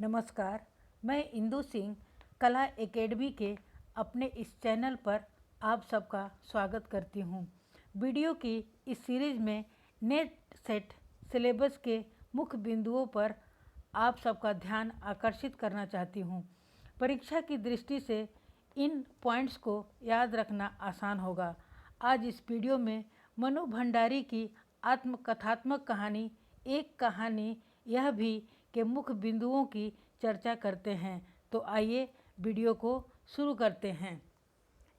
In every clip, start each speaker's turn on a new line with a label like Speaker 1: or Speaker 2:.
Speaker 1: नमस्कार, मैं इंदु सिंह कला एकेडमी के अपने इस चैनल पर आप सबका स्वागत करती हूँ। वीडियो की इस सीरीज़ में नेट सेट सिलेबस के मुख्य बिंदुओं पर आप सबका ध्यान आकर्षित करना चाहती हूँ। परीक्षा की दृष्टि से इन पॉइंट्स को याद रखना आसान होगा। आज इस वीडियो में मनु भंडारी की आत्मकथात्मक कहानी एक कहानी यह भी के मुख्य बिंदुओं की चर्चा करते हैं। तो आइए वीडियो को शुरू करते हैं।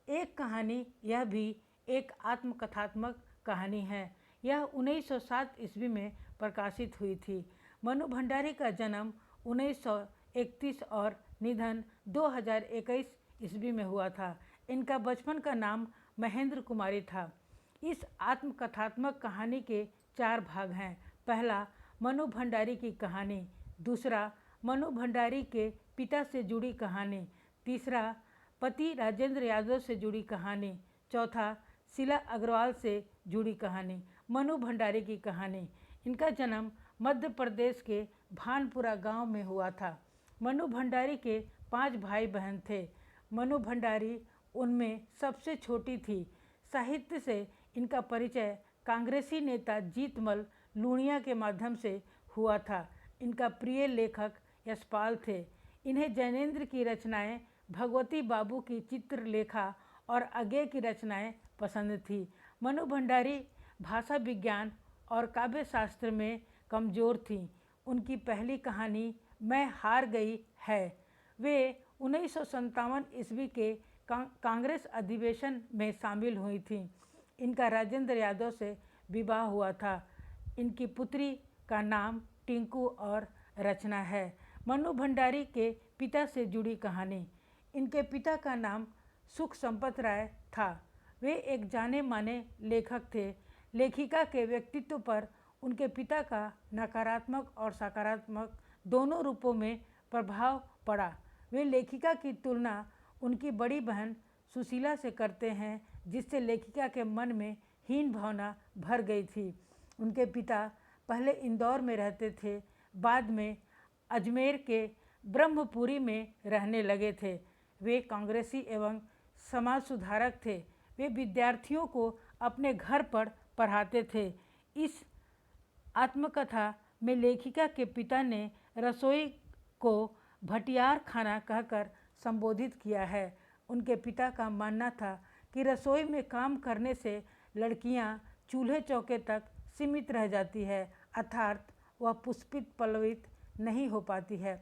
Speaker 1: एक कहानी यह भी एक आत्मकथात्मक कहानी है। यह 1907 ईस्वी में प्रकाशित हुई थी। मनु भंडारी का जन्म 1931 और निधन 2021 ईस्वी में हुआ था। इनका बचपन का नाम महेंद्र कुमारी था। इस आत्मकथात्मक कहानी के 4 भाग हैं। पहला, मनु भंडारी की कहानी। दूसरा, मनु भंडारी के पिता से जुड़ी कहानी। तीसरा, पति राजेंद्र यादव से जुड़ी कहानी। चौथा, शीला अग्रवाल से जुड़ी कहानी। मनु भंडारी की कहानी। इनका जन्म मध्य प्रदेश के भानपुरा गांव में हुआ था। मनु भंडारी के 5 भाई बहन थे। मनु भंडारी उनमें सबसे छोटी थी। साहित्य से इनका परिचय कांग्रेसी नेता जीतमल लूणिया के माध्यम से हुआ था। इनका प्रिय लेखक यशपाल थे। इन्हें जैनेन्द्र की रचनाएं, भगवती बाबू की चित्रलेखा और अज्ञे की रचनाएं पसंद थी। मनु भंडारी भाषा विज्ञान और काव्य शास्त्र में कमज़ोर थी। उनकी पहली कहानी मैं हार गई है। वे 1957 ईस्वी के कांग्रेस अधिवेशन में शामिल हुई थी। इनका राजेंद्र यादव से विवाह हुआ था। इनकी पुत्री का नाम टिंकू और रचना है। मनु भंडारी के पिता से जुड़ी कहानी। इनके पिता का नाम सुख संपत राय था। वे एक जाने माने लेखक थे। लेखिका के व्यक्तित्व पर उनके पिता का नकारात्मक और सकारात्मक दोनों रूपों में प्रभाव पड़ा। वे लेखिका की तुलना उनकी बड़ी बहन सुशीला से करते हैं, जिससे लेखिका के मन में हीन भावना भर गई थी। उनके पिता पहले इंदौर में रहते थे, बाद में अजमेर के ब्रह्मपुरी में रहने लगे थे। वे कांग्रेसी एवं समाज सुधारक थे। वे विद्यार्थियों को अपने घर पर पढ़ाते थे। इस आत्मकथा में लेखिका के पिता ने रसोई को भटियार खाना कहकर संबोधित किया है। उनके पिता का मानना था कि रसोई में काम करने से लड़कियां चूल्हे चौके तक सीमित रह जाती है, अर्थात वह पुष्पित पल्लवित नहीं हो पाती है।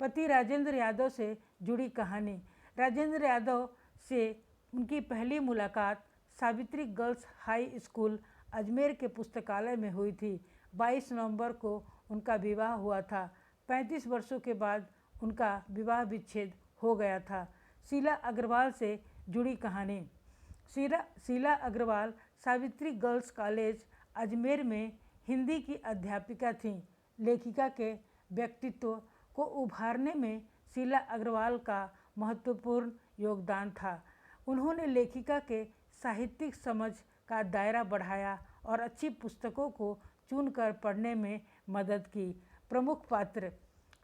Speaker 1: पति राजेंद्र यादव से जुड़ी कहानी। राजेंद्र यादव से उनकी पहली मुलाकात Savitri girls high school Ajmer के पुस्तकालय में हुई थी। 22 नवंबर को उनका विवाह हुआ था। 35 वर्षों के बाद उनका विवाह विच्छेद हो गया था। शीला अग्रवाल से जुड़ी कहानी। शीला अग्रवाल सावित्री गर्ल्स कॉलेज अजमेर में हिंदी की अध्यापिका थीं। लेखिका के व्यक्तित्व को उभारने में शीला अग्रवाल का महत्वपूर्ण योगदान था। उन्होंने लेखिका के साहित्यिक समझ का दायरा बढ़ाया और अच्छी पुस्तकों को चुनकर पढ़ने में मदद की। प्रमुख पात्र: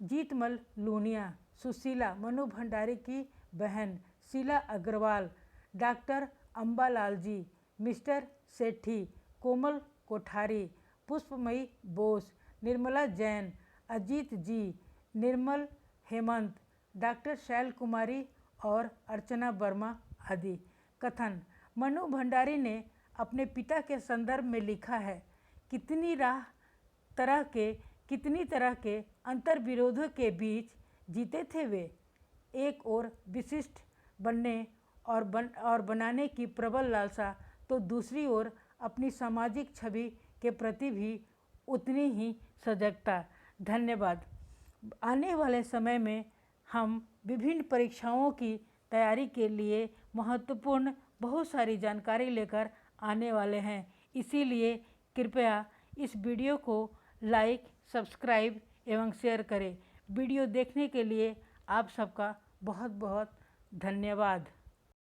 Speaker 1: जीतमल लूनिया, सुशीला मनु भंडारी की बहन, शीला अग्रवाल, डॉक्टर अम्बालाल जी, मिस्टर सेठी, कोमल कोठारी, पुष्पमयी बोस, निर्मला जैन, अजीत जी, निर्मल हेमंत, डॉक्टर शैल कुमारी और अर्चना वर्मा आदि। कथन: मनु भंडारी ने अपने पिता के संदर्भ में लिखा है, कितनी तरह के अंतर विरोधों के बीच जीते थे वे। एक ओर विशिष्ट बनने और बनाने की प्रबल लालसा, तो दूसरी ओर अपनी सामाजिक छवि के प्रति भी उतनी ही सजगता। धन्यवाद। आने वाले समय में हम विभिन्न परीक्षाओं की तैयारी के लिए महत्वपूर्ण बहुत सारी जानकारी लेकर आने वाले हैं। इसीलिए कृपया इस वीडियो को लाइक, सब्सक्राइब एवं शेयर करें। वीडियो देखने के लिए आप सबका बहुत बहुत धन्यवाद।